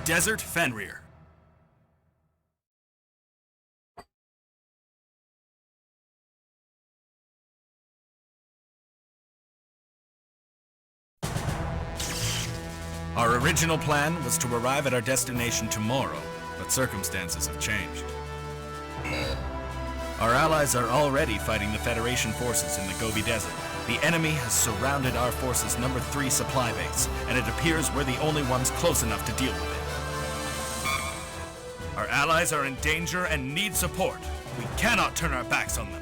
Desert Fenrir. Our original plan was to arrive at our destination tomorrow, but circumstances have changed. Our allies are already fighting the Federation forces in the Gobi Desert. The enemy has surrounded our forces' number 3 supply base, and it appears we're the only ones close enough to deal with it. Our allies are in danger and need support. We cannot turn our backs on them.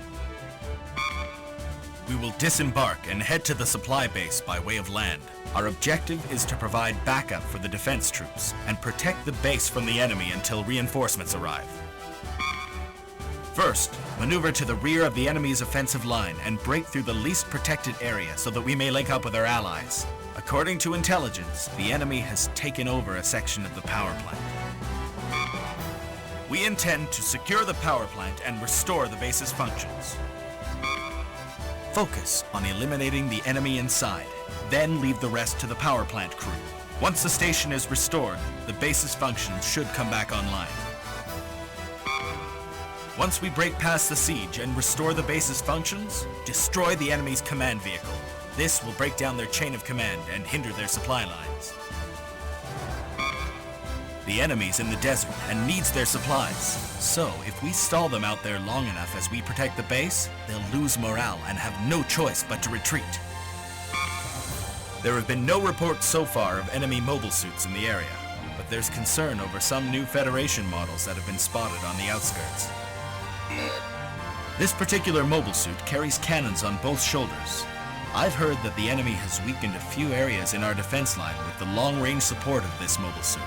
We will disembark and head to the supply base by way of land. Our objective is to provide backup for the defense troops and protect the base from the enemy until reinforcements arrive. First, maneuver to the rear of the enemy's offensive line and break through the least protected area so that we may link up with our allies. According to intelligence, the enemy has taken over a section of the power plant. We intend to secure the power plant and restore the base's functions. Focus on eliminating the enemy inside, then leave the rest to the power plant crew. Once the station is restored, the base's functions should come back online. Once we break past the siege and restore the base's functions, destroy the enemy's command vehicle. This will break down their chain of command and hinder their supply lines. The enemy's in the desert and needs their supplies. So, if we stall them out there long enough as we protect the base, they'll lose morale and have no choice but to retreat. There have been no reports so far of enemy mobile suits in the area, but there's concern over some new Federation models that have been spotted on the outskirts. This particular mobile suit carries cannons on both shoulders. I've heard that the enemy has weakened a few areas in our defense line with the long-range support of this mobile suit.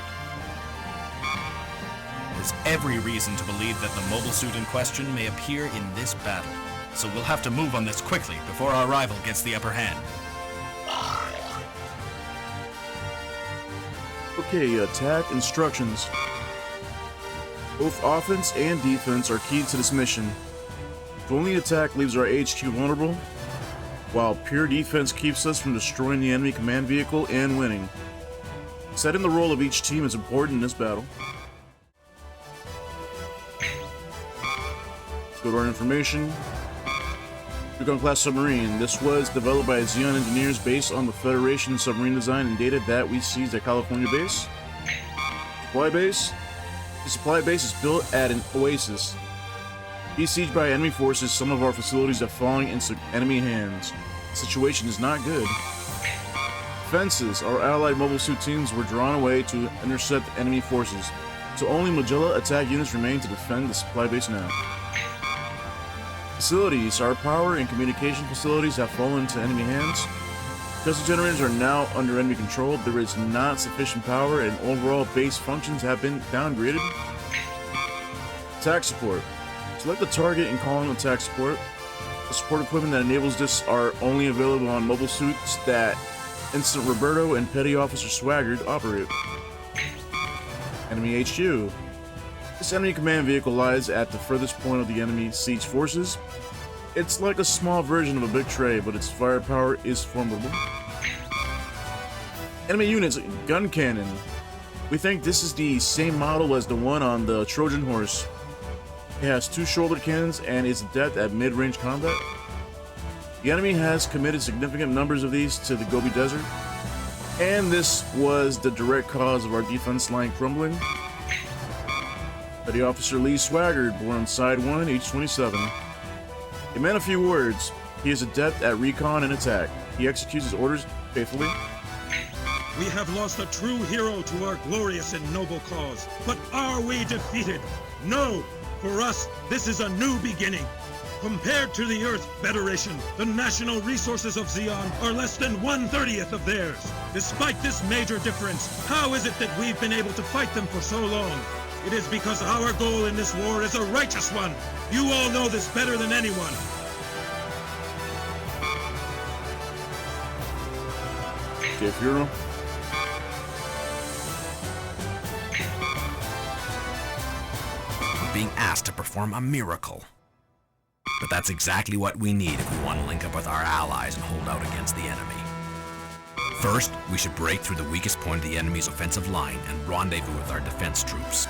There's every reason to believe that the mobile suit in question may appear in this battle, so we'll have to move on this quickly before our rival gets the upper hand. Okay, attack instructions. Both offense and defense are key to this mission. If only attack leaves our HQ vulnerable, while pure defense keeps us from destroying the enemy command vehicle and winning. Setting the role of each team is important in this battle. Let's go to our information. Recon class submarine. This was developed by Zeon engineers based on the Federation submarine design and data that we seized at California base. Supply base. The supply base is built at an oasis. Besieged by enemy forces, some of our facilities are falling into enemy hands. The situation is not good. Fences. Our allied mobile suit teams were drawn away to intercept enemy forces, so only Magella attack units remain to defend the supply base now. Facilities. Our power and communication facilities have fallen into enemy hands. Because the generators are now under enemy control, there is not sufficient power and overall base functions have been downgraded. Attack support. Select the target and call on attack support. The support equipment that enables this are only available on mobile suits that Instant Roberto and Petty Officer Swaggart operate. Enemy HQ. This enemy command vehicle lies at the furthest point of the enemy siege forces. It's like a small version of a big tray, but its firepower is formidable. Enemy units, gun cannon. We think this is the same model as the one on the Trojan horse. It has 2 shoulder cannons and is adept at mid-range combat. The enemy has committed significant numbers of these to the Gobi Desert, and this was the direct cause of our defense line crumbling. Petty Officer Lee Swaggart, born on Side 1, age 27. He meant a few words. He is adept at recon and attack. He executes his orders faithfully. We have lost a true hero to our glorious and noble cause. But are we defeated? No! For us, this is a new beginning. Compared to the Earth Federation, the national resources of Zeon are less than 1/30th of theirs. Despite this major difference, how is it that we've been able to fight them for so long? It is because our goal in this war is a righteous one. You all know this better than anyone. Okay, Funeral. We're being asked to perform a miracle. But that's exactly what we need if we want to link up with our allies and hold out against the enemy. First, we should break through the weakest point of the enemy's offensive line and rendezvous with our defense troops.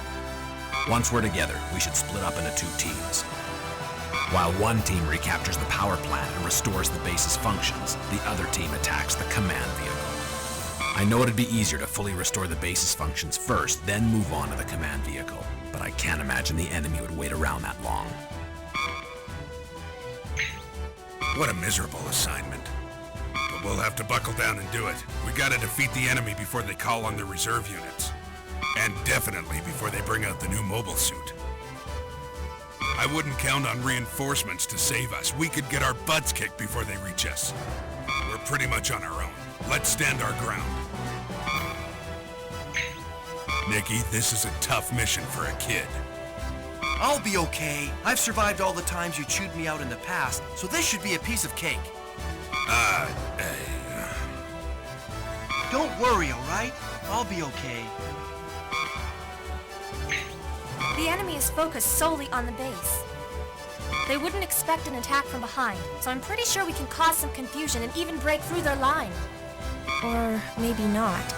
Once we're together, we should split up into 2 teams. While one team recaptures the power plant and restores the base's functions, the other team attacks the command vehicle. I know it'd be easier to fully restore the base's functions first, then move on to the command vehicle, but I can't imagine the enemy would wait around that long. What a miserable assignment. But we'll have to buckle down and do it. We gotta defeat the enemy before they call on their reserve units. And definitely before they bring out the new mobile suit. I wouldn't count on reinforcements to save us. We could get our butts kicked before they reach us. We're pretty much on our own. Let's stand our ground. Nikki, this is a tough mission for a kid. I'll be okay. I've survived all the times you chewed me out in the past, so this should be a piece of cake. Don't worry, all right? I'll be okay. The enemy is focused solely on the base. They wouldn't expect an attack from behind, so I'm pretty sure we can cause some confusion and even break through their line. Or maybe not.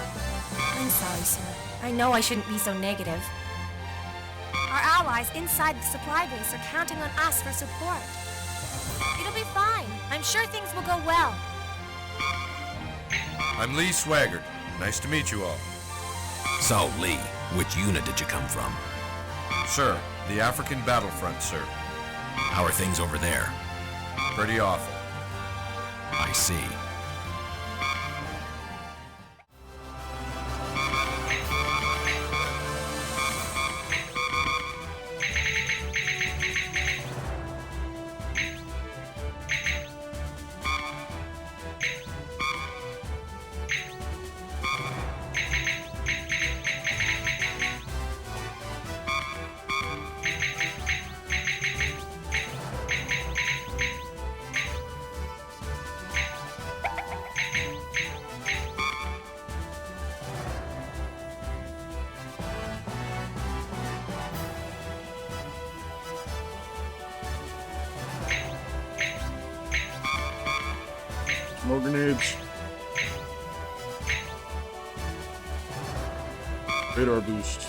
I'm sorry, sir. I know I shouldn't be so negative. Our allies inside the supply base are counting on us for support. It'll be fine. I'm sure things will go well. I'm Lee Swaggart. Nice to meet you all. So, Lee, which unit did you come from? Sir, the African battlefront, sir. How are things over there? Pretty awful. I see. More grenades. Radar boost.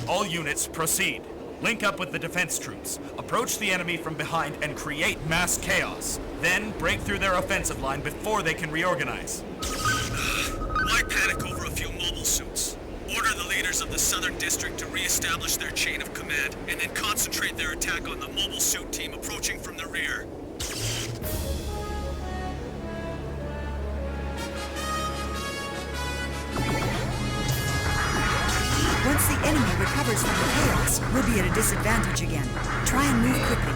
All units, proceed. Link up with the defense troops. Approach the enemy from behind and create mass chaos. Then break through their offensive line before they can reorganize. Why panic over a few mobile suits? Order the leaders of the Southern District to re-establish their chain of command, and then concentrate their attack on the mobile suit team approaching from the rear. Once the enemy recovers from the chaos, we'll be at a disadvantage again. Try and move quickly.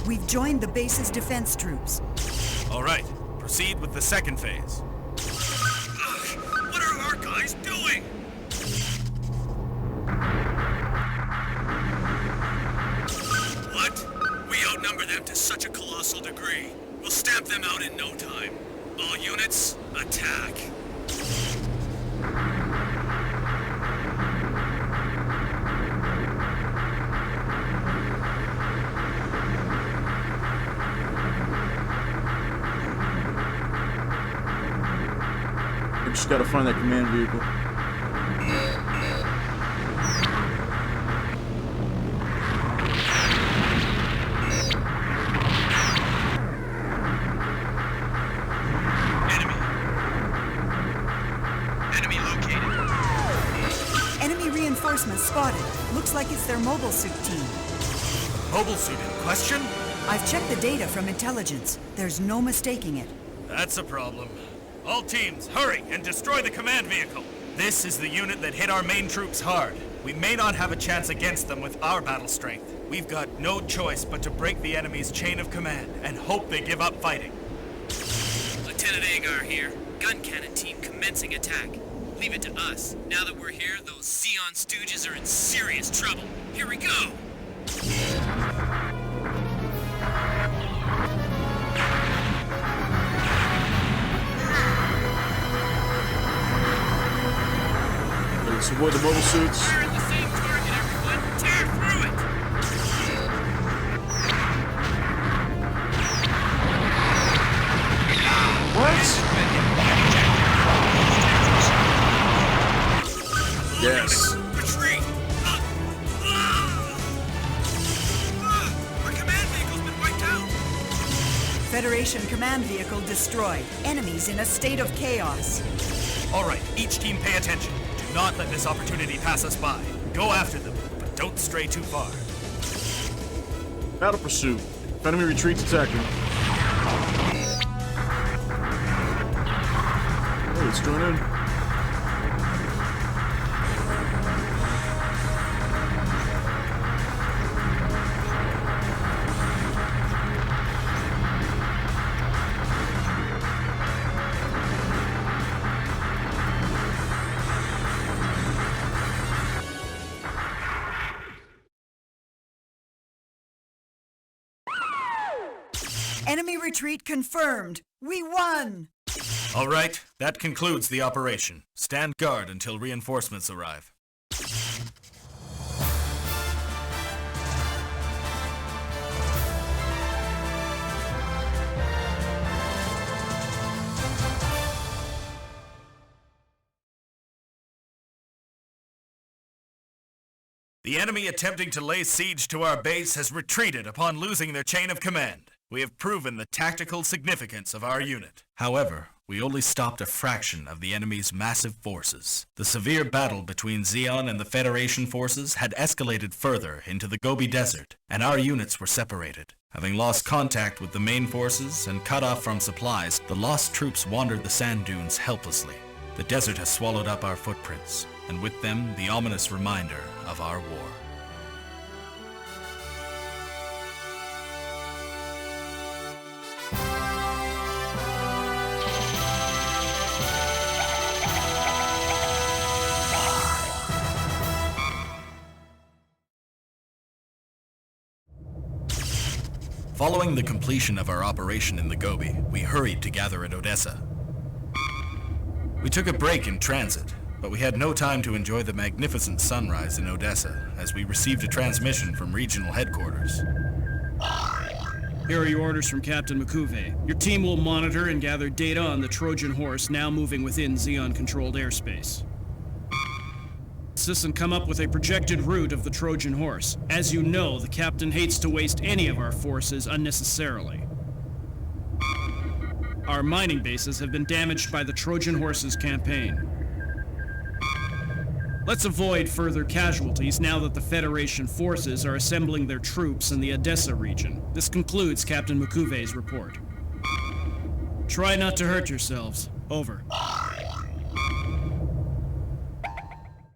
We've joined the base's defense troops. All right, proceed with the second phase. What are our guys doing? What? We outnumber them to such a colossal degree. We'll stamp them out in no time. All units, attack. We just gotta find that command vehicle. Enemy located. Enemy reinforcements spotted. Looks like it's their mobile suit team. Mobile suit in question? I've checked the data from intelligence. There's no mistaking it. That's a problem. All teams, hurry and destroy the command vehicle. This is the unit that hit our main troops hard. We may not have a chance against them with our battle strength. We've got no choice but to break the enemy's chain of command and hope they give up fighting. Lieutenant Agar here. Gun cannon team commencing attack. Leave it to us. Now that we're here, those Zeon stooges are in serious trouble. Here we go! Let's avoid the mobile suits. Fire at the same target, everyone! Tear through it! What? Yes. Retreat! Our command vehicle's been wiped out! Federation command vehicle destroyed. Enemies in a state of chaos. All right, each team pay attention. Do not let this opportunity pass us by. Go after them, but don't stray too far. Battle pursuit. If enemy retreats, attacking. Oh, let's join in. Enemy retreat confirmed. We won! All right, that concludes the operation. Stand guard until reinforcements arrive. The enemy attempting to lay siege to our base has retreated upon losing their chain of command. We have proven the tactical significance of our unit. However, we only stopped a fraction of the enemy's massive forces. The severe battle between Zeon and the Federation forces had escalated further into the Gobi Desert, and our units were separated. Having lost contact with the main forces and cut off from supplies, the lost troops wandered the sand dunes helplessly. The desert has swallowed up our footprints, and with them the ominous reminder of our war. Following the completion of our operation in the Gobi, we hurried to gather at Odessa. We took a break in transit, but we had no time to enjoy the magnificent sunrise in Odessa as we received a transmission from regional headquarters. Here are your orders from Captain Makuve. Your team will monitor and gather data on the Trojan Horse now moving within Zeon-controlled airspace. Assist and come up with a projected route of the Trojan Horse. As you know, the captain hates to waste any of our forces unnecessarily. Our mining bases have been damaged by the Trojan Horse's campaign. Let's avoid further casualties now that the Federation forces are assembling their troops in the Odessa region. This concludes Captain Makuve's report. Try not to hurt yourselves. Over.